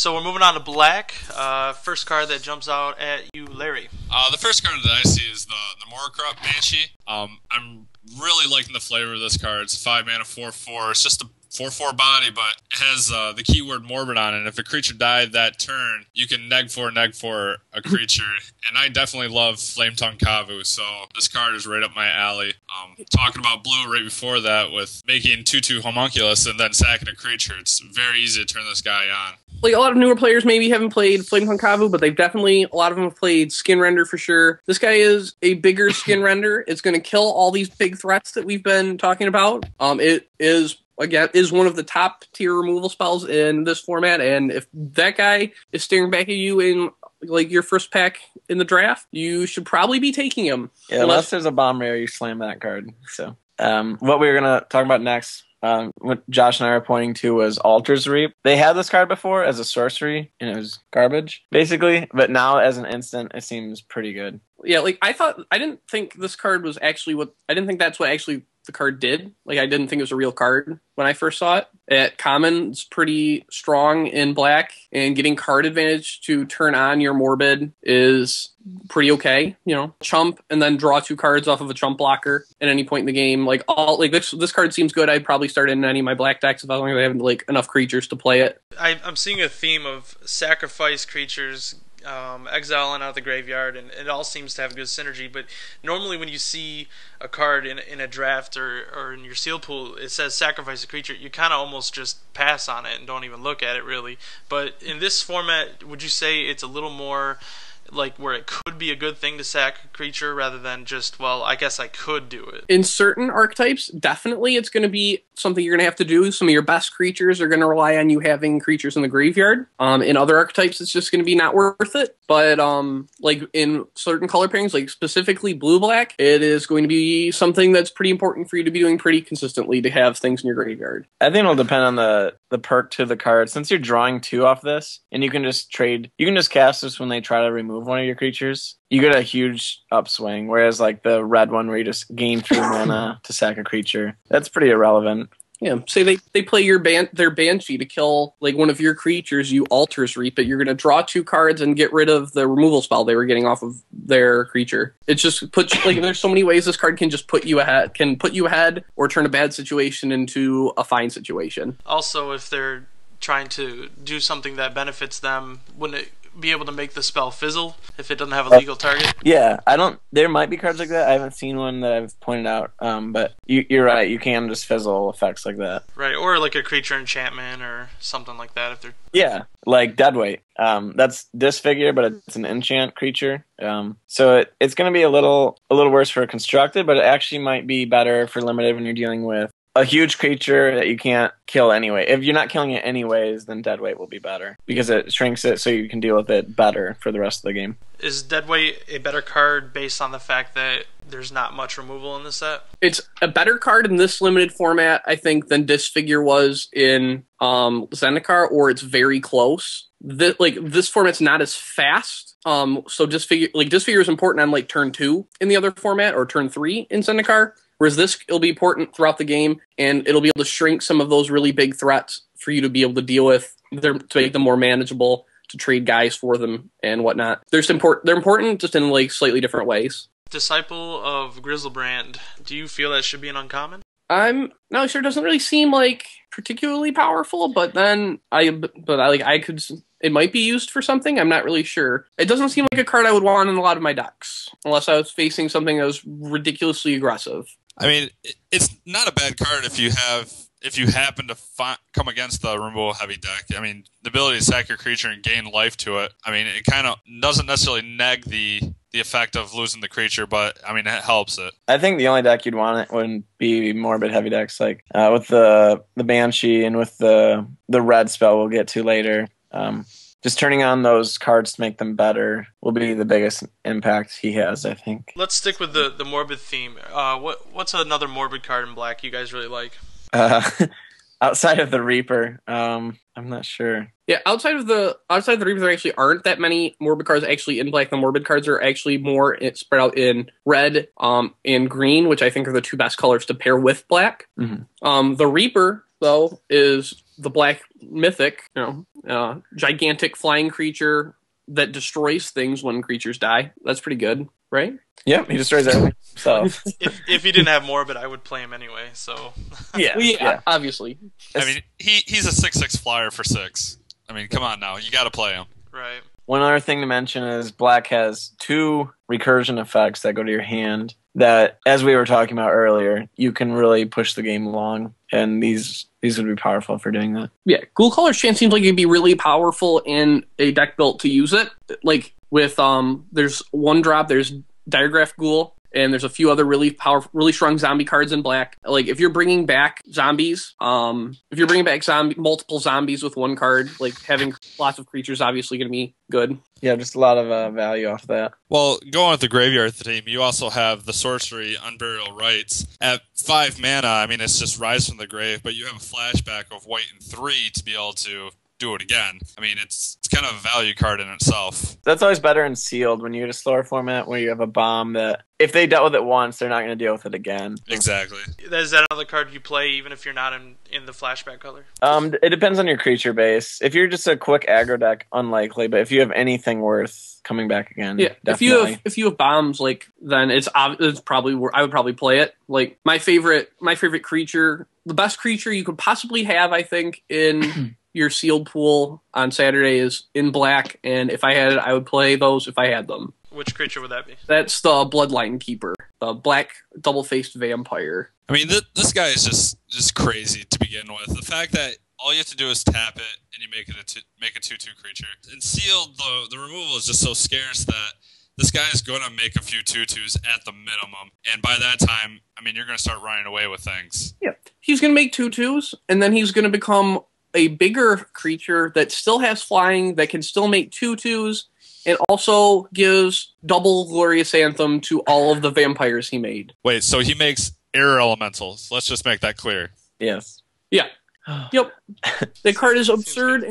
So we're moving on to black. First card that jumps out at you, Larry. The first card that I see is the Morocrop Banshee. I'm really liking the flavor of this card. It's 5 mana, 4/4. It's just a 4/4 body, but it has the keyword morbid on it. And if a creature died that turn, you can neg for a creature. And I definitely love Flame Tongue Kavu, so this card is right up my alley. Talking about blue right before that with making 2/2 Homunculus and then sacking a creature, it's very easy to turn this guy on. Like, a lot of newer players maybe haven't played Flame Tongue Kavu, but a lot of them have played Skin Render for sure. This guy is a bigger Skin Render. It's going to kill all these big threats that we've been talking about. It is one of the top tier removal spells in this format, and if that guy is staring back at you in like your first pack in the draft, you should probably be taking him. Yeah, unless there's a bomb rare, you slam that card. So, what we were gonna talk about next, what Josh and I were pointing to, was Altar's Reap. They had this card before as a sorcery, and it was garbage, basically. But now, as an instant, it seems pretty good. Yeah, like I didn't think this card was actually I didn't think that's what actually the card did. Like, I didn't think it was a real card when I first saw it. At common, it's pretty strong in black, and getting card advantage to turn on your Morbid is pretty okay. You know, chump and then draw 2 cards off of a chump blocker at any point in the game. Like, this card seems good. I'd probably start it in any of my black decks if I don't have like enough creatures to play it. I'm seeing a theme of sacrifice creatures, exiling out the graveyard, and it all seems to have good synergy. But normally when you see a card in a draft or in your sealed pool, it says sacrifice a creature, you kind of almost just pass on it and don't even look at it really. But in this format, would you say it's a little more like where it could be a good thing to sack a creature rather than just, well, I guess I could do it? In certain archetypes, definitely it's going to be something you're going to have to do. Some of your best creatures are going to rely on you having creatures in the graveyard. In other archetypes, it's just going to be not worth it. But like in certain color pairings, like specifically blue-black, it is going to be something that's pretty important for you to be doing pretty consistently to have things in your graveyard. I think it'll depend on the perk to the card. Since you're drawing 2 off this, and you can just cast this when they try to remove one of your creatures, you get a huge upswing. Whereas like the red one where you just gain 3 mana to sack a creature, that's pretty irrelevant. Yeah, say they play their Banshee to kill like one of your creatures, you Altar's Reap it. You're going to draw 2 cards and get rid of the removal spell they were getting off of their creature. It just puts there's so many ways this card can just put you ahead, or turn a bad situation into a fine situation. Also, if they're trying to do something that benefits them, wouldn't it be able to make the spell fizzle if it doesn't have a legal target? Yeah, there might be cards like that. I haven't seen one that I've pointed out, but you're right, you can just fizzle effects like that. Right, or like a creature enchantment or something like that if they're... Yeah, like Deadweight. That's disfigure, but it's an enchant creature. So it's going to be a little worse for constructed, but it actually might be better for limited when you're dealing with a huge creature that you can't kill anyway. If you're not killing it anyways, then Deadweight will be better, because it shrinks it so you can deal with it better for the rest of the game. Is Deadweight a better card based on the fact that there's not much removal in the set? It's a better card in this limited format, I think, than Disfigure was in Zendikar, or it's very close. This format's not as fast. So Disfigure is important on like turn 2 in the other format, or turn 3 in Zendikar. Whereas this, it'll be important throughout the game, and it'll be able to shrink some of those really big threats for you to be able to deal with, to make them more manageable, to trade guys for them and whatnot. They're important just in like slightly different ways. Disciple of Griselbrand, do you feel that should be an uncommon? I'm not sure. It doesn't really seem like particularly powerful, but then it might be used for something. I'm not really sure. It doesn't seem like a card I would want in a lot of my decks, unless I was facing something that was ridiculously aggressive. I mean, it's not a bad card if you happen to come against the removal heavy deck. I mean, the ability to sack your creature and gain life to it, I mean, it kind of doesn't necessarily neg the effect of losing the creature, but I mean, it helps it. I think the only deck you'd want it wouldn't be morbid heavy decks, like with the Banshee and with the red spell we'll get to later. Just turning on those cards to make them better will be the biggest impact he has, I think. Let's stick with the morbid theme. What's another morbid card in black you guys really like? Outside of the Reaper, I'm not sure. Yeah, outside of the Reaper, there actually aren't that many morbid cards actually in black. The morbid cards are actually more spread out in red and green, which I think are the 2 best colors to pair with black. Mm-hmm. The Reaper, though, is the black mythic, gigantic flying creature that destroys things when creatures die. That's pretty good, right? Yep, he destroys everything himself. If he didn't have Morbid, I would play him anyway. So Yeah, obviously. I mean, he's a 6/6 flyer for 6. I mean, come on now, you got to play him. right. One other thing to mention is black has 2 recursion effects that go to your hand that, as we were talking about earlier, you can really push the game along, and these would be powerful for doing that. Yeah, Ghoul Caller's Chant seems like it'd be really powerful in a deck built to use it. Like with there's 1 drop, there's Diregraph Ghoul, and there's a few other really powerful, really strong zombie cards in black. Like if you're bringing back zombies, multiple zombies with 1 card, like having lots of creatures, obviously going to be good. Yeah, just a lot of value off that. Well, going with the graveyard theme, you also have the sorcery Unburial Rites. At 5 mana, I mean, it's just Rise from the Grave, but you have a flashback of white and 3 to be able to do it again. I mean, it's kind of a value card in itself. That's always better in sealed when you get a slower format where you have a bomb that if they dealt with it once, they're not going to deal with it again. Exactly. Is that another card you play even if you're not in the flashback color? It depends on your creature base. If you're just a quick aggro deck, unlikely. But if you have anything worth coming back again, yeah. definitely. If you have bombs, like then it's probably where I would probably play it. Like my favorite creature, the best creature you could possibly have, I think, in your sealed pool on Saturday is in black, and if I had it, I would play those if I had them. Which creature would that be? That's the Bloodline Keeper, the black double-faced vampire. I mean, this guy is just crazy to begin with. The fact that all you have to do is tap it and you make it a 2/2 creature. In sealed, the removal is just so scarce that this guy is going to make a few 2/2s at the minimum, and by that time, I mean, you're going to start running away with things. Yeah, he's going to make 2/2s, and then he's going to become a bigger creature that still has flying, that can still make 2/2s, and also gives double Glorious Anthem to all of the vampires he made. Wait, so he makes air elementals. Let's just make that clear. Yes. Yeah. Yep. The card is absurd,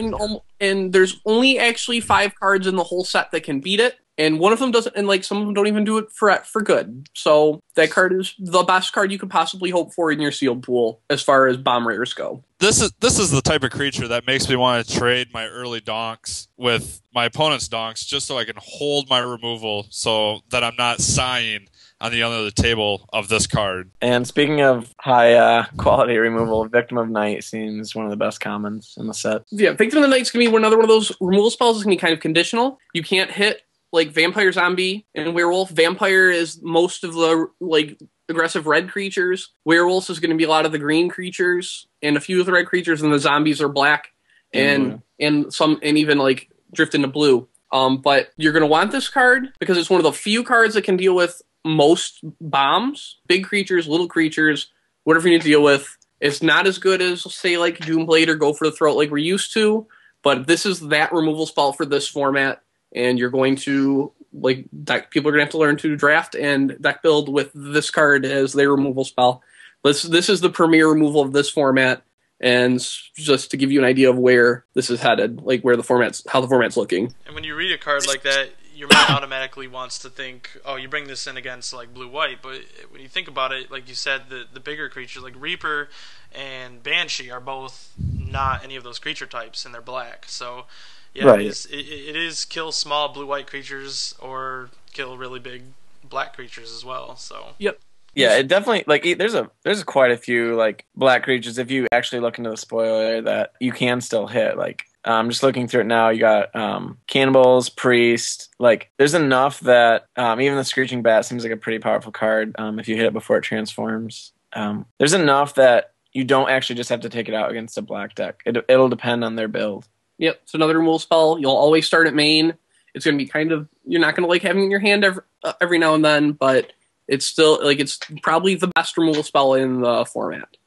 and there's only actually 5 cards in the whole set that can beat it. And one of them doesn't, and like some of them don't even do it for good. So that card is the best card you could possibly hope for in your sealed pool as far as bomb rares go. This is the type of creature that makes me want to trade my early donks with my opponent's donks just so I can hold my removal so that I'm not sighing on the other end of the table of this card. And speaking of high quality removal, Victim of Night seems one of the best commons in the set. Yeah, Victim of the Night's going to be another one of those removal spells that's going to be kind of conditional. You can't hit like Vampire, Zombie, and Werewolf. Vampire is most of the like aggressive red creatures. Werewolves is going to be a lot of the green creatures, and a few of the red creatures, and the zombies are black, and even like drift into blue. But you're going to want this card because it's one of the few cards that can deal with most bombs, big creatures, little creatures, whatever you need to deal with. It's not as good as, say, like Doomblade or Go for the Throat like we're used to, but this is that removal spell for this format. And you're going to, like, people are going to have to learn to draft and deck build with this card as their removal spell. This is the premier removal of this format, and just to give you an idea of where this is headed, like how the format's looking. And when you read a card like that, your mind automatically wants to think, oh, you bring this in against like blue-white, but when you think about it, like you said, the bigger creatures like Reaper and Banshee are both not any of those creature types, and they're black, so... Yeah, right. It is kill small blue-white creatures or kill really big black creatures as well. So yep. Yeah, it definitely like there's quite a few like black creatures if you actually look into the spoiler that you can still hit. Like I'm just looking through it now. You got Cannibals, Priest. Like there's enough that even the Screeching Bat seems like a pretty powerful card if you hit it before it transforms. There's enough that you don't actually just have to take it out against a black deck. It'll depend on their build. Yep, it's another removal spell. You'll always start at main. It's going to be kind of, you're not going to like having it in your hand every now and then, but it's still, like, it's probably the best removal spell in the format.